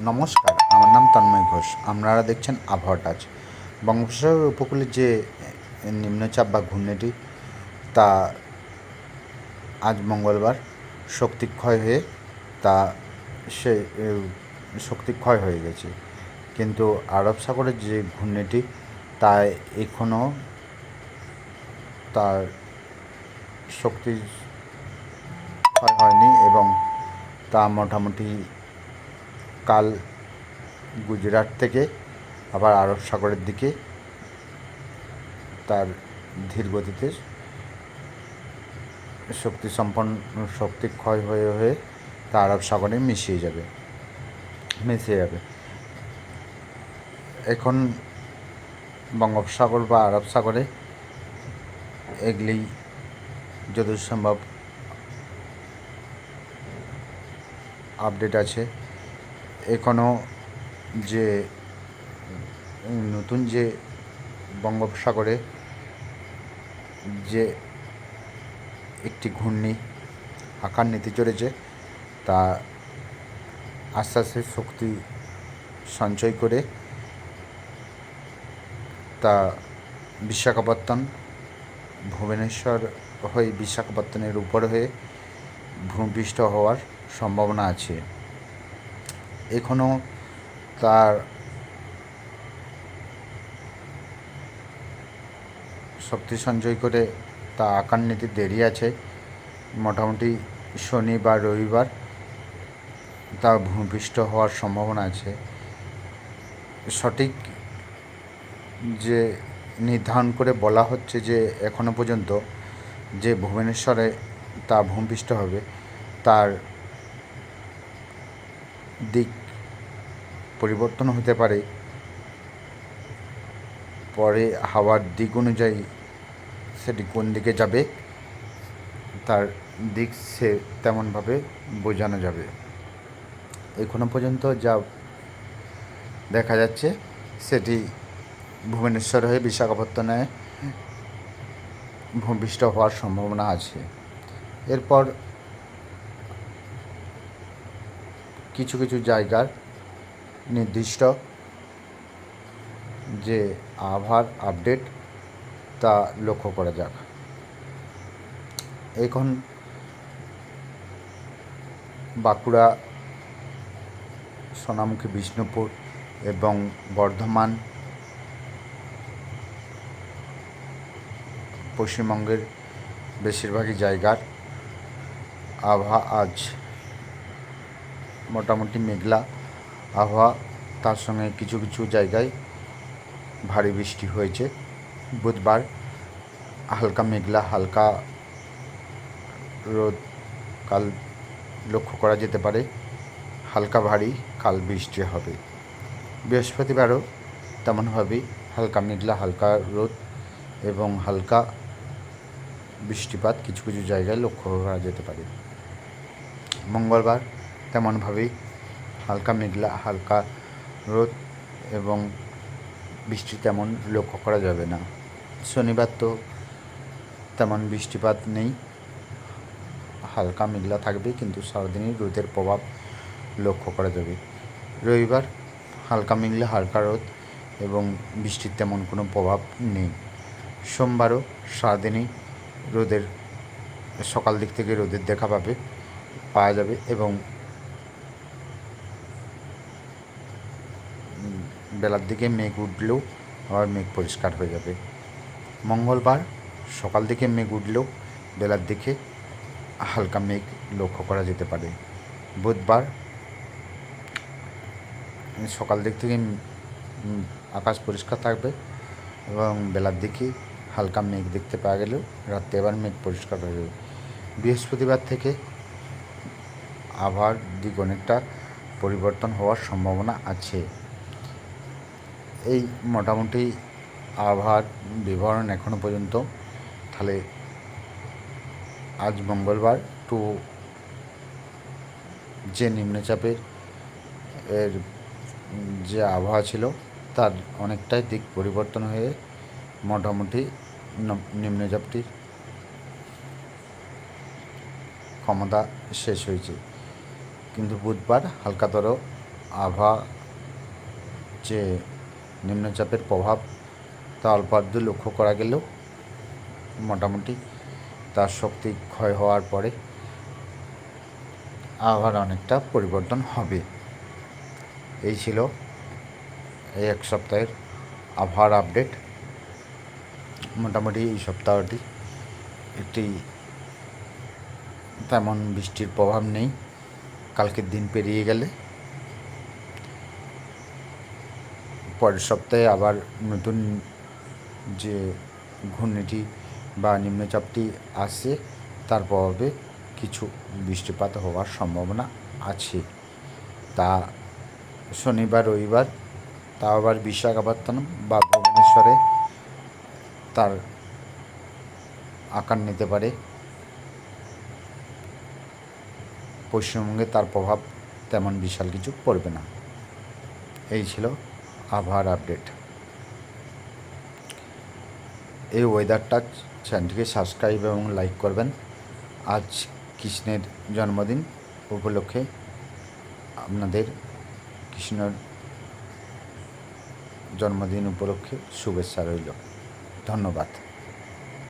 নমস্কার, আমার নাম তন্ময় ঘোষ। আপনারা দেখছেন আবহাওয়া টাচ। বঙ্গোপসাগর উপকূলে যে নিম্নচাপ বা ঘূর্ণিটি তা আজ মঙ্গলবার শক্তি ক্ষয় হয়ে তা সে শক্তি ক্ষয় হয়ে গেছে, কিন্তু আরব সাগরের যে ঘূর্ণিটি তা এখনও তার শক্তি ক্ষয় হয়নি এবং তা মোটামুটি কাল গুজরাট থেকে আবার আরব সাগরের দিকে তার ধীর গতিতে শক্তি ক্ষয় হয়ে হয়ে তা আরব সাগরে মিশে যাবে। এখন বঙ্গোপসাগর বা আরব সাগরে এগুলি যত সম্ভব আপডেট আছে। এখনও যে নতুন যে বঙ্গোপসাগরে যে একটি ঘূর্ণি আকার নিতে চলেছে তা আস্তে আস্তে শক্তি সঞ্চয় করে তা বিশাখাপত্তনম ভুবনেশ্বর হয়ে বিশাখাপত্তনের উপর হয়ে ভূপৃষ্ঠ হওয়ার সম্ভাবনা আছে। এখনও তার শক্তি সঞ্চয় করে তা আকার নিতে দেরি আছে। মোটামুটি শনি বা রবিবার তা ভূপৃষ্ঠ হওয়ার সম্ভাবনা আছে। সঠিক যে নির্ধারণ করে বলা হচ্ছে যে এখনও পর্যন্ত যে ভুবনেশ্বরে তা ভূপৃষ্ঠ হবে তার দিক পরিবর্তন হতে পারে। পরে হাওয়ার দিক অনুযায়ী সেটি কোন দিকে যাবে তার দিক সে তেমনভাবে বোঝানো যাবে। এখনো পর্যন্ত যা দেখা যাচ্ছে সেটি ভুবনেশ্বর হয়ে বিশাখাপত্তনে ভূপৃষ্ঠ হওয়ার সম্ভাবনা আছে। এরপর কিছু কিছু জায়গার নির্দিষ্ট যে আবহাওয়ার আপডেট তা লক্ষ্য করা যাক। এখন বাঁকুড়া, সোনামুখী, বিষ্ণুপুর এবং বর্ধমান পশ্চিমবঙ্গের বেশিরভাগই জায়গার আবহাওয়া আজ মোটামুটি মেঘলা আবহাওয়া, তার সঙ্গে কিছু কিছু জায়গায় ভারী বৃষ্টি হয়েছে। বুধবার হালকা মেঘলা, হালকা রোদ কাল লক্ষ্য করা যেতে পারে। হালকা ভারী কাল বৃষ্টি হবে। বৃহস্পতিবারও তেমনভাবেই হালকা মেঘলা, হালকা রোদ এবং হালকা বৃষ্টিপাত কিছু কিছু জায়গায় লক্ষ্য করা যেতে পারে। মঙ্গলবার তেমনভাবেই হালকা মেঘলা, হালকা রোদ এবং বৃষ্টি তেমন লক্ষ্য করা যাবে না। শনিবার তো তেমন বৃষ্টিপাত নেই, হালকা মেঘলা থাকবে, কিন্তু সারাদিনই রোদের প্রভাব লক্ষ্য করা যাবে। রবিবার হালকা মেঘলা, হালকা রোদ এবং বৃষ্টির তেমন কোনো প্রভাব নেই। সোমবারও সারাদিনই সকাল দিক থেকে রোদের দেখা পাওয়া যাবে এবং বেলার দিকে মেঘ উঠলেও আবার মেঘ পরিষ্কার হয়ে যাবে। মঙ্গলবার সকাল দিকে মেঘ উঠলেও বেলার দিকে হালকা মেঘ লক্ষ্য করা যেতে পারে। বুধবার সকাল দিক থেকে আকাশ পরিষ্কার থাকবে এবং বেলার দিকে হালকা মেঘ দেখতে পাওয়া গেলেও রাত্রে আবার মেঘ পরিষ্কার হয়ে যাবে। বৃহস্পতিবার থেকে আবহাওয়ার দিক অনেকটা পরিবর্তন হওয়ার সম্ভাবনা আছে। এই মোটামুটি আবহাওয়ার বিবরণ এখনও পর্যন্ত। তাহলে আজ মঙ্গলবার যে নিম্নচাপের যে আবহাওয়া ছিল তার অনেকটাই দিক পরিবর্তন হয়ে মোটামুটি নিম্নচাপটির ক্ষমতা শেষ হয়েছে, কিন্তু বুধবার হালকাতর আবহাওয়া যে নিম্নচাপের প্রভাব তা অল্প আধটু লক্ষ্য করা গেলেও মোটামুটি তার শক্তি ক্ষয় হওয়ার পরে আবার অনেকটা পরিবর্তন হবে। এই ছিল এই এক সপ্তাহের আবহাওয়ার আপডেট। মোটামুটি এই সপ্তাহটি একটি তেমন বৃষ্টির প্রভাব নেই। কালকের দিন পেরিয়ে গেলে পরের সপ্তাহে আবার নতুন যে ঘূর্ণিটি বা নিম্নচাপটি আসছে তার প্রভাবে কিছু বৃষ্টিপাত হওয়ার সম্ভাবনা আছে। তা শনিবার রবিবার তা আবার বিশাখাপত্তনম বা ভুবনেশ্বরে তার আকার নিতে পারে। পশ্চিমবঙ্গে তার প্রভাব তেমন বিশাল কিছু পড়বে না। এই ছিল আবহাওয়ার আপডেট। এই ওয়েদার টাচ চ্যানেলটিকে সাবস্ক্রাইব এবং লাইক করবেন। আজ কৃষ্ণের জন্মদিন উপলক্ষে আপনাদের কৃষ্ণর জন্মদিন উপলক্ষে শুভেচ্ছা রইল। ধন্যবাদ।